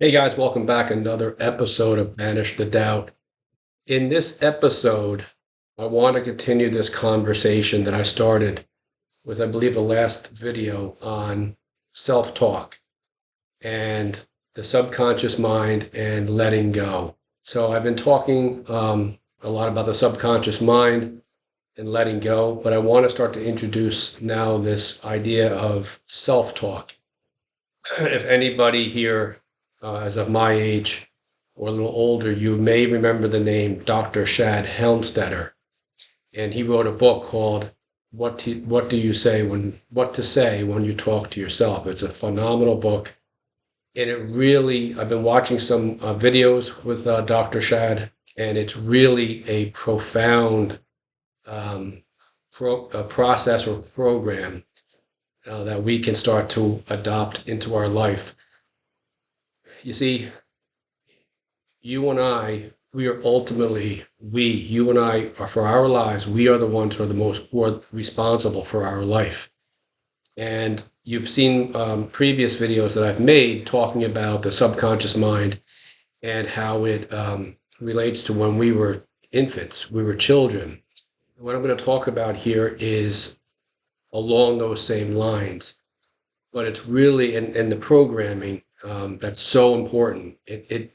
Hey guys, welcome back. Another episode of Banish the Doubt. In this episode, I want to continue this conversation that I started with, I believe, the last video on self talk and the subconscious mind and letting go. So I've been talking a lot about the subconscious mind and letting go, but I want to start to introduce now this idea of self talk. If anybody here is of my age or a little older, you may remember the name Dr. Shad Helmstetter, and he wrote a book called "What Do You Say When What to Say When You Talk to Yourself." It's a phenomenal book, and it really I've been watching some videos with Dr. Shad, and it's really a profound um, process or program that we can start to adopt into our life. You see, you and I, we are ultimately, you and I are for our lives, we are the ones who are responsible for our life. And you've seen previous videos that I've made talking about the subconscious mind and how it relates to when we were infants, we were children. What I'm going to talk about here is along those same lines, but it's really in the programming that's so important. It's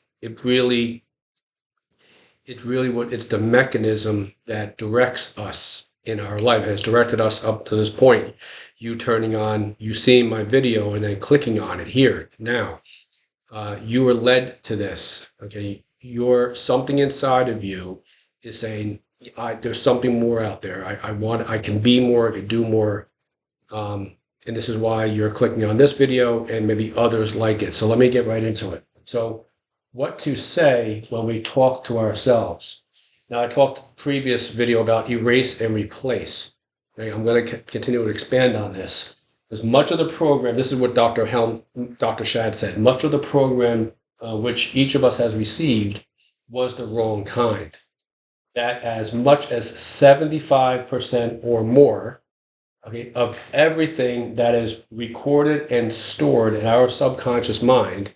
the mechanism that directs us in our life, has directed us up to this point. You turning on, you seeing my video and then clicking on it here now. You were led to this. Okay, something inside of you is saying, there's something more out there. I can be more, I can do more. And this is why you're clicking on this video and maybe others like it. So let me get right into it. So what to say when we talk to ourselves. Now, I talked previous video about erase and replace. Okay, I'm going to continue to expand on this. Because much of the program, this is what Dr. Shad said, much of the program which each of us has received was the wrong kind. That as much as 75% or more, okay, of everything that is recorded and stored in our subconscious mind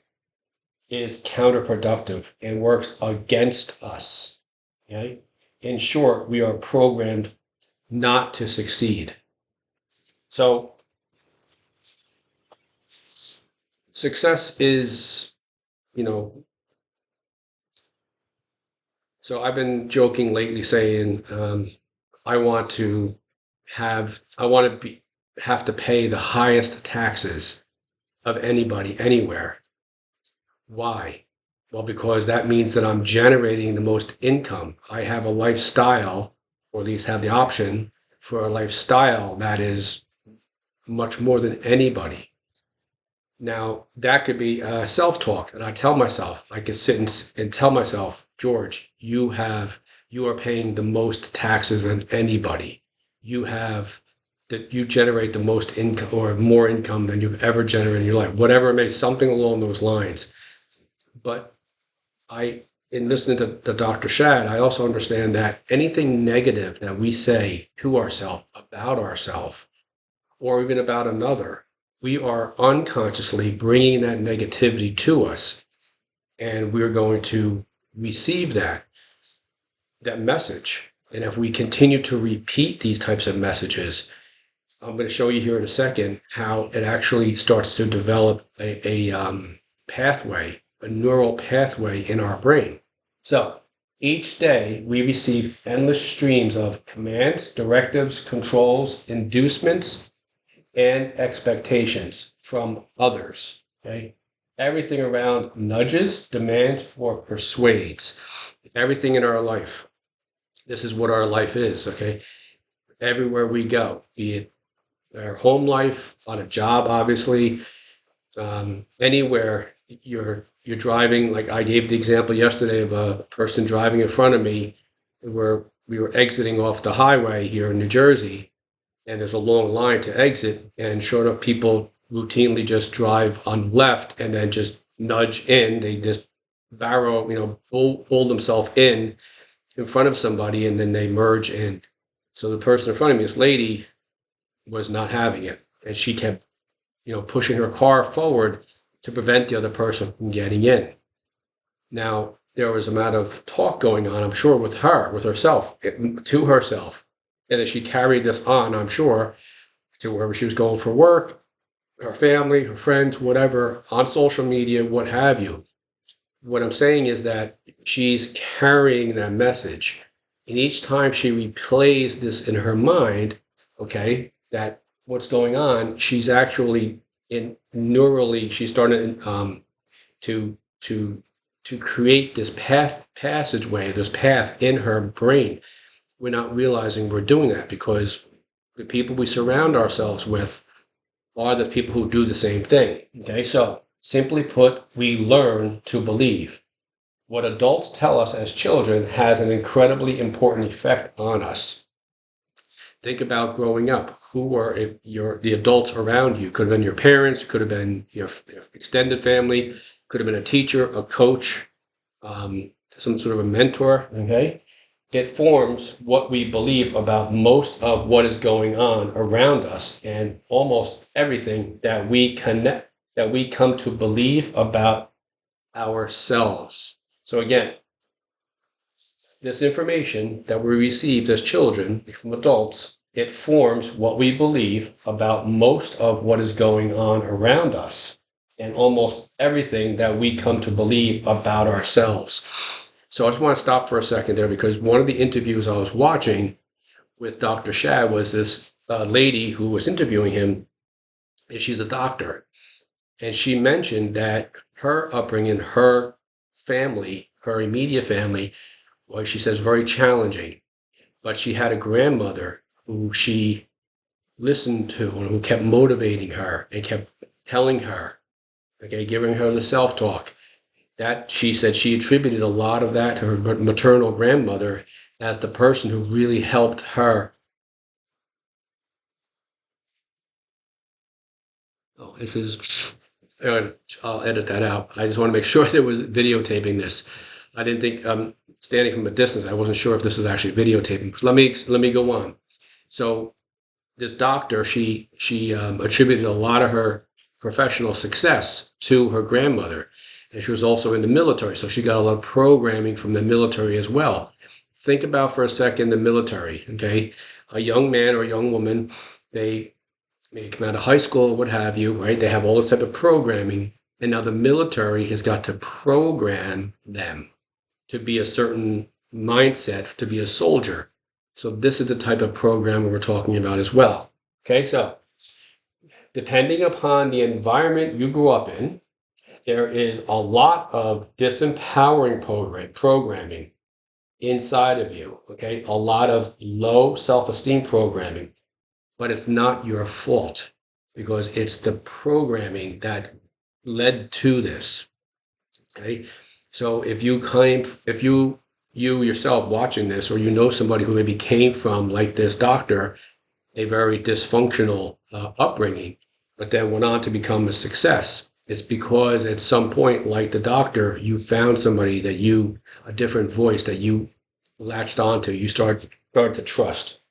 is counterproductive and works against us. Okay? In short, we are programmed not to succeed. So success is, you know, so I've been joking lately saying I want to I want to have to pay the highest taxes of anybody anywhere. Why? Well, because that means that I'm generating the most income. I have a lifestyle, or at least have the option for a lifestyle that is much more than anybody. Now, that could be self-talk that I tell myself. I could sit and tell myself, George, you are paying the most taxes than anybody. You have that you generate the most income or more income than you've ever generated in your life, whatever it may, something along those lines. But in listening to Dr. Shad, I also understand that anything negative that we say to ourselves, about ourselves, or even about another, we are unconsciously bringing that negativity to us, and we're going to receive that message. And if we continue to repeat these types of messages, I'm going to show you here in a second how it actually starts to develop a pathway, a neural pathway in our brain. So each day we receive endless streams of commands, directives, controls, inducements, and expectations from others. Okay. Everything around nudges, demands, or persuades. Everything in our life. This is what our life is. Okay. Everywhere we go, be it our home life, on a job, obviously, anywhere you're driving. Like I gave the example yesterday of a person driving in front of me, where we were exiting off the highway here in New Jersey, and there's a long line to exit, and sure enough, people routinely just drive on the left and then just nudge in. They just barrel, pull themselves in front of somebody, and then they merge in. So the person in front of me, this lady, was not having it, and she kept, pushing her car forward, to prevent the other person from getting in. Now, there was a amount of talk going on, I'm sure, with her, with herself, to herself. And that she carried this on, I'm sure, to wherever she was going for work, her family, her friends, whatever, on social media, what have you. What I'm saying is that she's carrying that message. And each time she replays this in her mind, okay, that what's going on, she's actually in neurally, she's starting to to to create this passageway, this path in her brain. We're not realizing we're doing that because the people we surround ourselves with are the people who do the same thing. Okay, so simply put, we learn to believe. What adults tell us as children has an incredibly important effect on us. Think about growing up. Who were the adults around you? Could have been your parents, could have been your extended family, could have been a teacher, a coach, some sort of a mentor. Okay, it forms what we believe about most of what is going on around us and almost everything that we come to believe about ourselves. So again, this information that we received as children from adults, it forms what we believe about most of what is going on around us and almost everything that we come to believe about ourselves. So I just want to stop for a second there because one of the interviews I was watching with Dr. Shad was this lady who was interviewing him, and she's a doctor. And she mentioned that her upbringing, her family, her immediate family, was, she says, very challenging. But she had a grandmother who she listened to and who kept motivating her and kept telling her, okay, giving her the self-talk. That she said she attributed a lot of that to her maternal grandmother as the person who really helped her. Oh, this is, I'll edit that out. I just want to make sure there was videotaping this. I didn't think, standing from a distance, I wasn't sure if this was actually videotaping. Let me go on. So this doctor, she attributed a lot of her professional success to her grandmother. And she was also in the military, so she got a lot of programming from the military as well. Think about for a second the military, okay? A young man or a young woman, they may come out of high school, what have you, right? They have all this type of programming, and now the military has got to program them to be a certain mindset, to be a soldier. So this is the type of program we're talking about as well. Okay, so depending upon the environment you grew up in, there is a lot of disempowering programming inside of you, okay? A lot of low self-esteem programming, but it's not your fault because it's the programming that led to this, okay? So if you yourself watching this, or you know somebody who maybe came from, like this doctor, a very dysfunctional upbringing, but then went on to become a success, it's because at some point, like the doctor, you found somebody a different voice that you latched onto, you started to trust.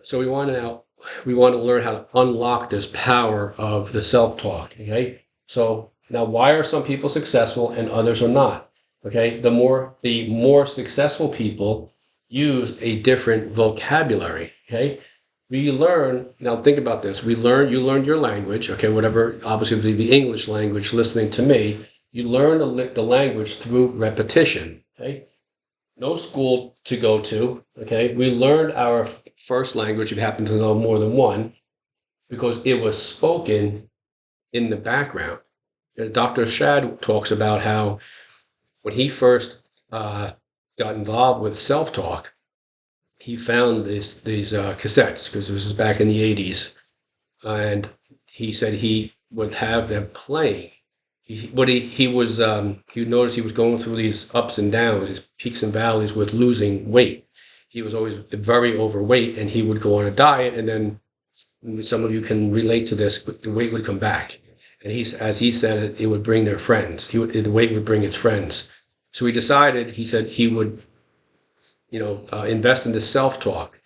So we want to learn how to unlock this power of the self-talk. Okay. So now, why are some people successful and others are not? Okay. The more successful people use a different vocabulary. Okay. We learn, now think about this. You learned your language, okay, whatever, obviously the English language, listening to me, you learn the language through repetition, okay? No school to go to, okay? We learned our first language, if you happen to know more than one, because it was spoken in the background. Dr. Shad talks about how when he first got involved with self-talk, he found these cassettes because this was back in the 80s, and he said he would have them playing. He noticed he was going through these ups and downs, these peaks and valleys with losing weight. He was always very overweight, and he would go on a diet, and then some of you can relate to this, but the weight would come back. And as he said, it would bring their friends. The weight would bring its friends. So he said he would invest in this self-talk.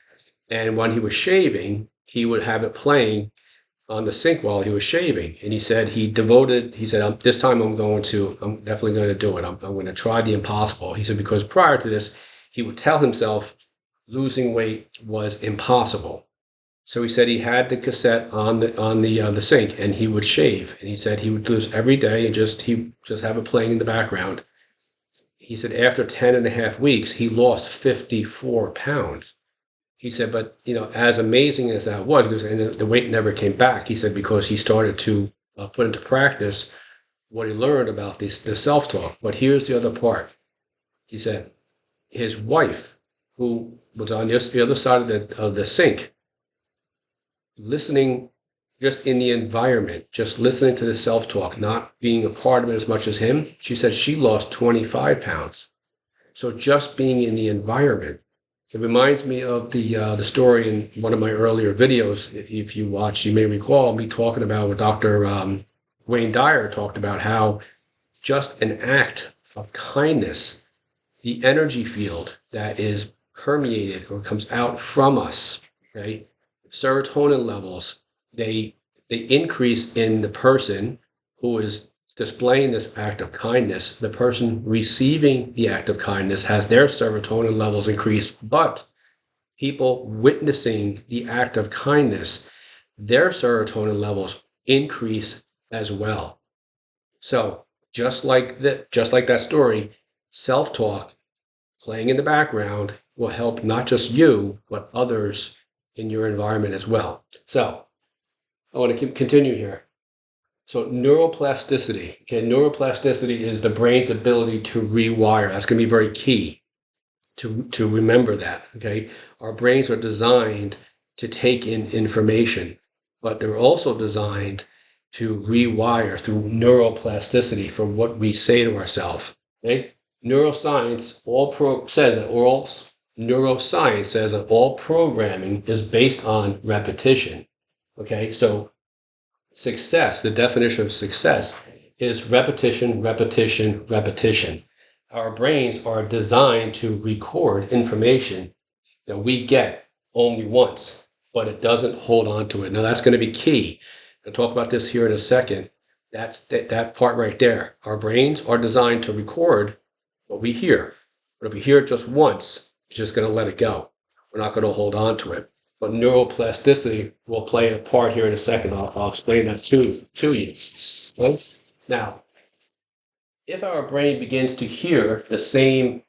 And when he was shaving, he would have it playing on the sink while he was shaving. And he said this time I'm definitely going to do it. I'm going to try the impossible. He said, because prior to this, he would tell himself losing weight was impossible. So he said he had the cassette on the sink, and he would shave. And he said he would do this every day, and he just have it playing in the background. He said after 10 and a half weeks, he lost 54 pounds. He said, but as amazing as that was, because and the weight never came back. He said because he started to put into practice what he learned about the self-talk. But here's the other part. He said his wife, who was on the other side of the sink, listening just in the environment, just listening to the self-talk, not being a part of it as much as him, she said she lost 25 pounds. So just being in the environment. It reminds me of the story in one of my earlier videos. If you watched, you may recall me talking about what Dr. Wayne Dyer talked about, how just an act of kindness, the energy field that is permeated or comes out from us, okay, serotonin levels, they increase in the person who is displaying this act of kindness. The person receiving the act of kindness has their serotonin levels increase, but people witnessing the act of kindness, their serotonin levels increase as well. So just like that story, self-talk playing in the background will help not just you, but others in your environment as well. So I want to continue here. So neuroplasticity. Okay, neuroplasticity is the brain's ability to rewire. That's going to be very key to remember that. Okay, our brains are designed to take in information, but they're also designed to rewire through neuroplasticity for what we say to ourselves. Okay, neuroscience says that all programming is based on repetition. Okay, so success, the definition of success is repetition, repetition, repetition. Our brains are designed to record information that we get only once, but it doesn't hold on to it. Now that's going to be key. I'll talk about this here in a second. That's that part right there. Our brains are designed to record what we hear, but if we hear it just once, it's just going to let it go. We're not going to hold on to it. But neuroplasticity will play a part here in a second. I'll explain that to you. Okay? Now, if our brain begins to hear the same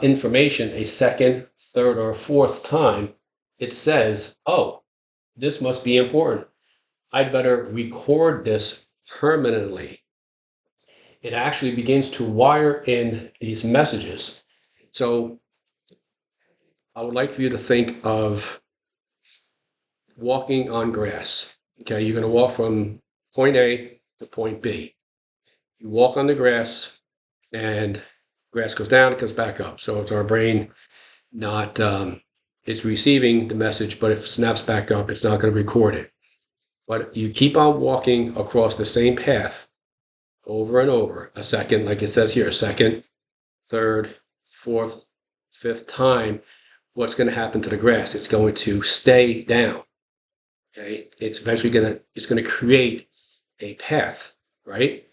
information a second, third, or fourth time, it says, oh, this must be important. I'd better record this permanently. It actually begins to wire in these messages. So I would like for you to think of walking on grass. Okay, you're going to walk from point A to point B. You walk on the grass, and grass goes down, it comes back up. So it's our brain not, it's receiving the message, but if it snaps back up, it's not going to record it. But you keep on walking across the same path over and over, a second, like it says here, second, third, fourth, fifth time. What's going to happen to the grass? It's going to stay down. Okay, it's eventually going to create a path, right?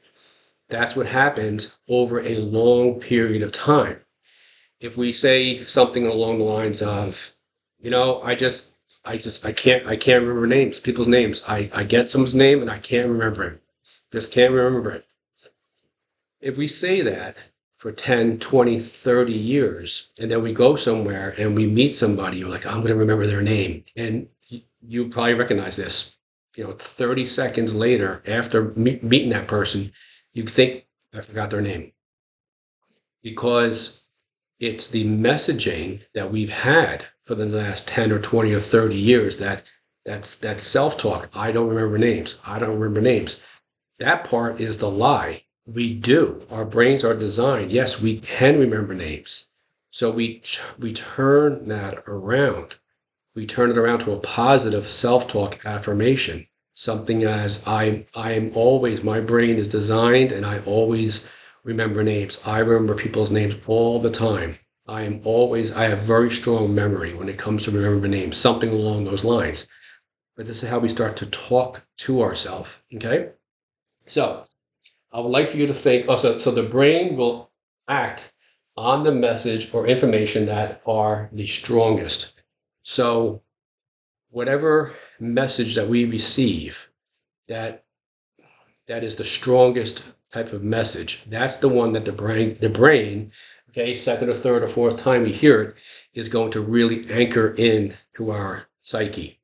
That's what happens over a long period of time. If we say something along the lines of, I can't remember names, people's names. I get someone's name and I can't remember it. Just can't remember it. If we say that for 10, 20, 30 years, and then we go somewhere and we meet somebody, you're like, I'm going to remember their name. And you probably recognize this. 30 seconds later, after meeting that person, you think, I forgot their name. Because it's the messaging that we've had for the last 10 or 20 or 30 years that's self-talk. I don't remember names. I don't remember names. That part is the lie. We do. Our brains are designed. Yes, we can remember names. So we turn that around. We turn it around to a positive self-talk affirmation. Something as my brain is designed and I always remember names. I remember people's names all the time. I have very strong memory when it comes to remembering names, something along those lines. But this is how we start to talk to ourselves. Okay. So I would like for you to think, so the brain will act on the message or information that are the strongest. So whatever message that we receive that that is the strongest type of message, that's the one that the brain, okay, second or third or fourth time we hear it, is going to really anchor in to our psyche.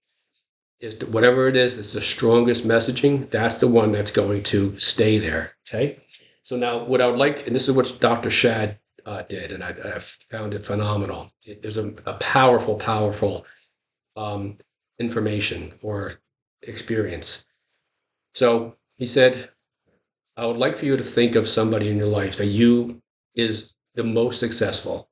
Whatever it is, it's the strongest messaging. That's the one that's going to stay there. Okay. So now, what I would like, and this is what Dr. Shad did, and I found it phenomenal. There's a powerful, powerful um, information or experience. So he said, I would like for you to think of somebody in your life that you is the most successful,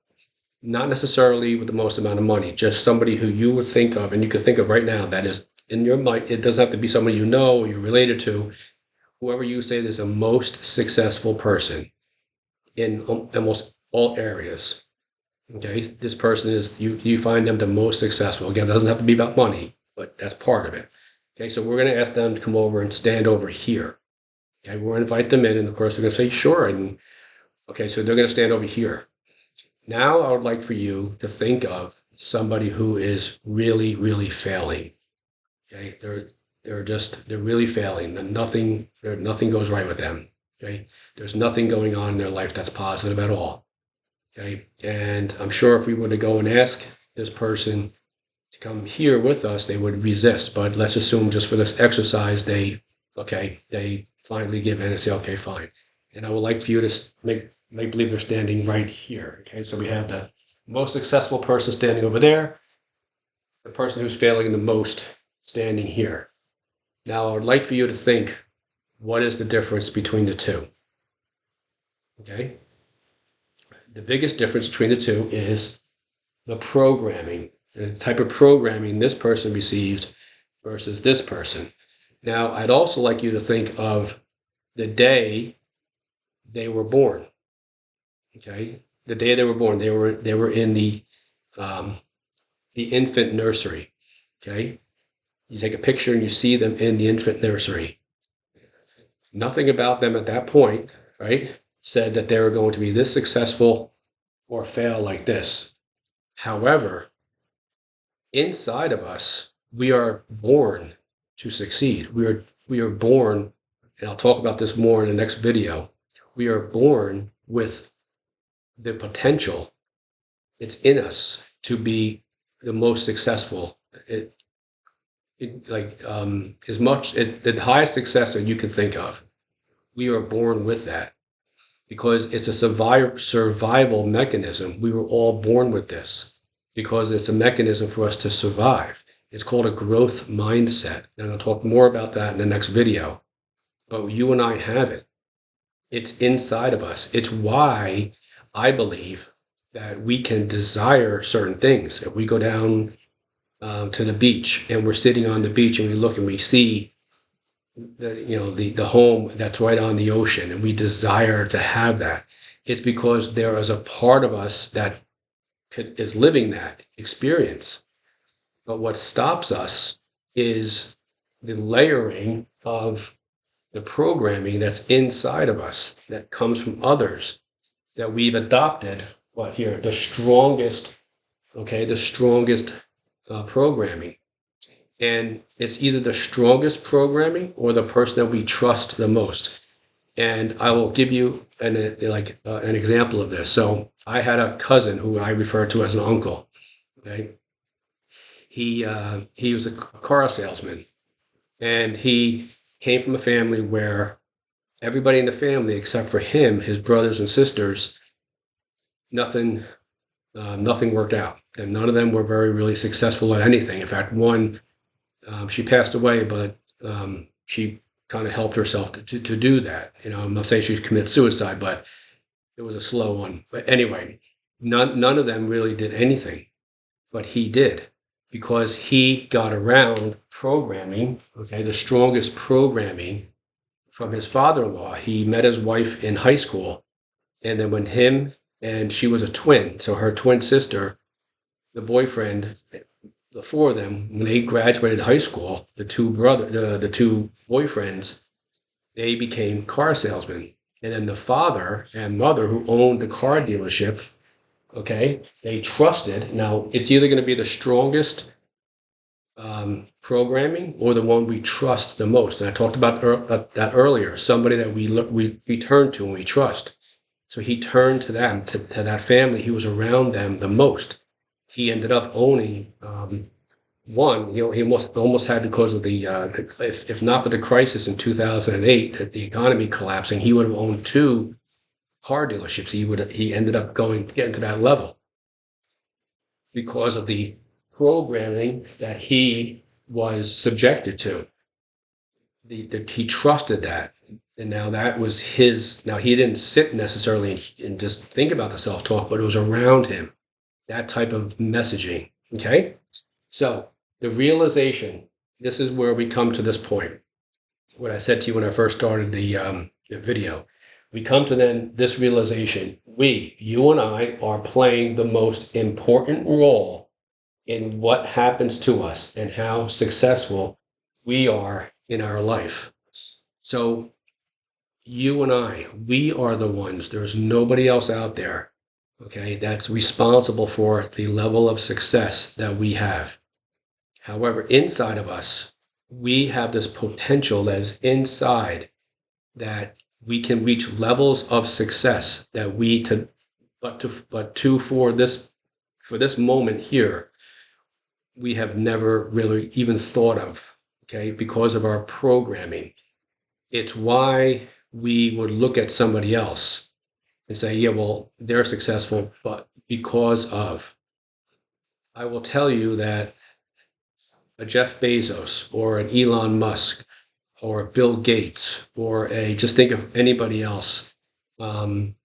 not necessarily with the most amount of money, just somebody who you would think of and you could think of right now that is in your mind. It doesn't have to be somebody you know or you're related to. Whoever you say is the most successful person in almost all areas. Okay, this person is you find them the most successful. Again, it doesn't have to be about money, but that's part of it. Okay, so we're going to ask them to come over and stand over here. Okay, we'll invite them in, and of course they're going to say sure. And okay, so they're going to stand over here. Now I would like for you to think of somebody who is really, really failing. Okay, they're really failing. Nothing goes right with them. Okay, there's nothing going on in their life that's positive at all. Okay, and I'm sure if we were to go and ask this person to come here with us, they would resist. But let's assume just for this exercise, they finally give in and say, okay, fine. And I would like for you to make believe they're standing right here. Okay, so we have the most successful person standing over there, the person who's failing the most standing here. Now, I would like for you to think, what is the difference between the two? Okay, the biggest difference between the two is the programming, the type of programming this person received versus this person. Now, I'd also like you to think of the day they were born. Okay, the day they were born, they were in the infant nursery. Okay, you take a picture and you see them in the infant nursery. Nothing about them at that point, right, said that they were going to be this successful or fail like this. However, inside of us, we are born to succeed. We are born, and I'll talk about this more in the next video. We are born with the potential. It's in us to be the most successful. As much as the highest success that you can think of, we are born with that because it's a survival mechanism. We were all born with this because it's a mechanism for us to survive. It's called a growth mindset. And I'll talk more about that in the next video. But you and I have it. It's inside of us. It's why I believe that we can desire certain things. If we go down to the beach and we're sitting on the beach and we look and we see the home that's right on the ocean and we desire to have that, it's because there is a part of us that is living that experience. But what stops us is the layering of the programming that's inside of us that comes from others that we've adopted. The strongest, programming. And it's either the strongest programming or the person that we trust the most. And I will give you an example of this. So I had a cousin who I refer to as an uncle. Okay, he was a car salesman, and he came from a family where everybody in the family, except for him, his brothers and sisters, nothing worked out, and none of them were really successful at anything. In fact, one, she passed away, but she kind of helped herself to do that. I'm not saying she committed suicide, but it was a slow one. But anyway, none of them really did anything, but he did because he got around programming. Okay, the strongest programming from his father-in-law. He met his wife in high school, and then when him and she was a twin. So her twin sister, the boyfriend, the four of them, when they graduated high school, the two boyfriends, they became car salesmen. And then the father and mother who owned the car dealership, okay, they trusted. Now it's either going to be the strongest programming or the one we trust the most. And I talked about that earlier. Somebody that we turn to and we trust. So he turned to them, to that family. He was around them the most. He ended up owning one. He almost had, because of if not for the crisis in 2008, that the economy collapsing, he would have owned two car dealerships. He ended up getting to that level because of the programming that he was subjected to. He trusted that, and now that was his. Now he didn't sit necessarily and just think about the self-talk, but it was around him, that type of messaging. Okay, so the realization. This is where we come to this point. What I said to you when I first started the video. We come to then this realization. You and I, are playing the most important role in what happens to us and how successful we are in our life. So you and I, we are the ones, there's nobody else out there, okay, that's responsible for the level of success that we have. However, inside of us, we have this potential that is inside, that we can reach levels of success that for this moment here, we have never really even thought of, okay, because of our programming. It's why we would look at somebody else and say, yeah, well, they're successful, but because of. I will tell you that a Jeff Bezos or an Elon Musk or a Bill Gates or just think of anybody else. Um,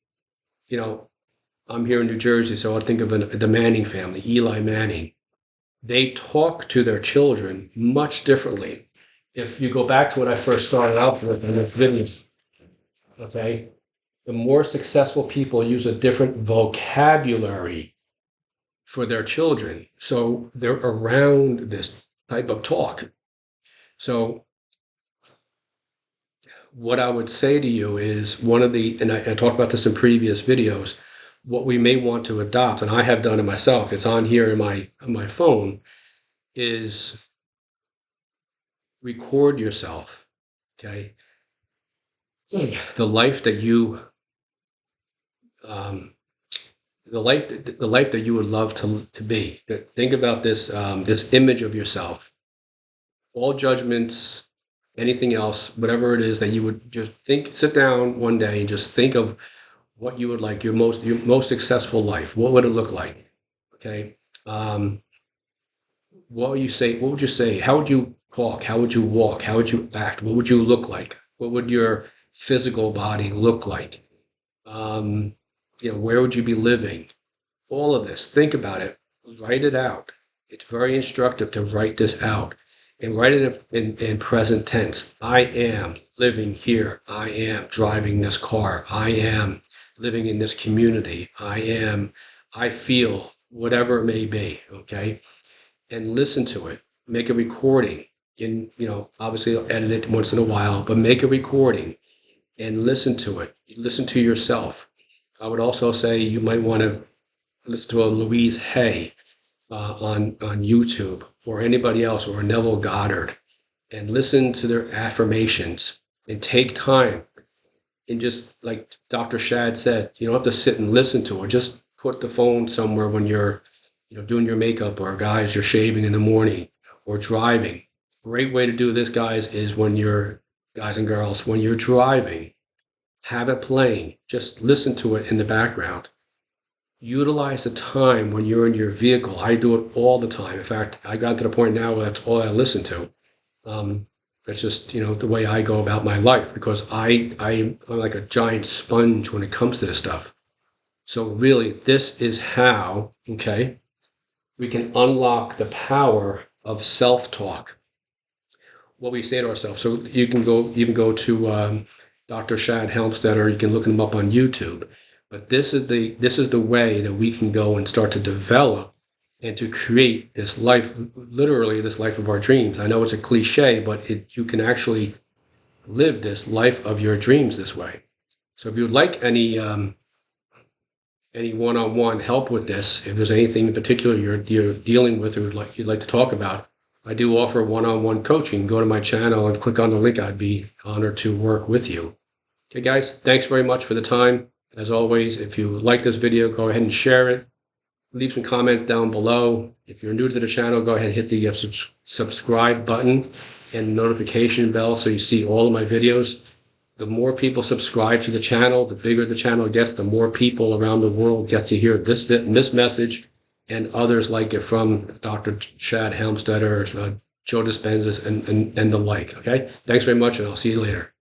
you know, I'm here in New Jersey, so I think of the Manning family, Eli Manning. They talk to their children much differently. If you go back to what I first started out with in this video, okay, the more successful people use a different vocabulary for their children. So they're around this type of talk. So what I would say to you is and I talked about this in previous videos, what we may want to adopt, and I have done it myself, it's on here in my phone, is record yourself, okay? The life that you, um, the life that you would love to be. Think about this image of yourself. All judgments, anything else, whatever it is that you would just sit down one day and just think of what you would like, your most successful life. What would it look like? Okay. What would you say? What would you say? How would you talk? How would you walk? How would you act? What would you look like? What would your physical body look like? Um, where would you be living? All of this. Think about it. Write it out. It's very instructive to write this out and write it in present tense. I am living here. I am driving this car. I am living in this community. I feel whatever it may be. Okay. And listen to it. Make a recording. Obviously I'll edit it once in a while, but make a recording and listen to it. Listen to yourself. I would also say you might want to listen to a Louise Hay on YouTube, or anybody else, or a Neville Goddard, and listen to their affirmations and take time. And just like Dr. Shad said, you don't have to sit and listen to it. Just put the phone somewhere when you're doing your makeup, or guys, you're shaving in the morning or driving. Great way to do this, guys, is guys and girls, when you're driving, have it playing. Just listen to it in the background. Utilize the time when you're in your vehicle. I do it all the time. In fact, I got to the point now where that's all I listen to. That's just, the way I go about my life, because I'm like a giant sponge when it comes to this stuff. So really, this is how, okay, we can unlock the power of self-talk. What we say to ourselves. So you can go to Dr. Shad Helmstetter. You can look him up on YouTube. But this is the way that we can go and start to develop and to create this life, literally this life of our dreams. I know it's a cliche, but you can actually live this life of your dreams this way. So if you would like any one-on-one help with this, if there's anything in particular you're dealing with or you'd like to talk about, I do offer one-on-one coaching. Go to my channel and click on the link. I'd be honored to work with you. Okay, guys, thanks very much for the time. As always, if you like this video, go ahead and share it. Leave some comments down below. If you're new to the channel, go ahead and hit the subscribe button and notification bell so you see all of my videos. The more people subscribe to the channel, the bigger the channel gets, the more people around the world get to hear this message and others like it from Dr. Chad Helmstetter, Joe Dispenza, and the like. Okay? Thanks very much, and I'll see you later.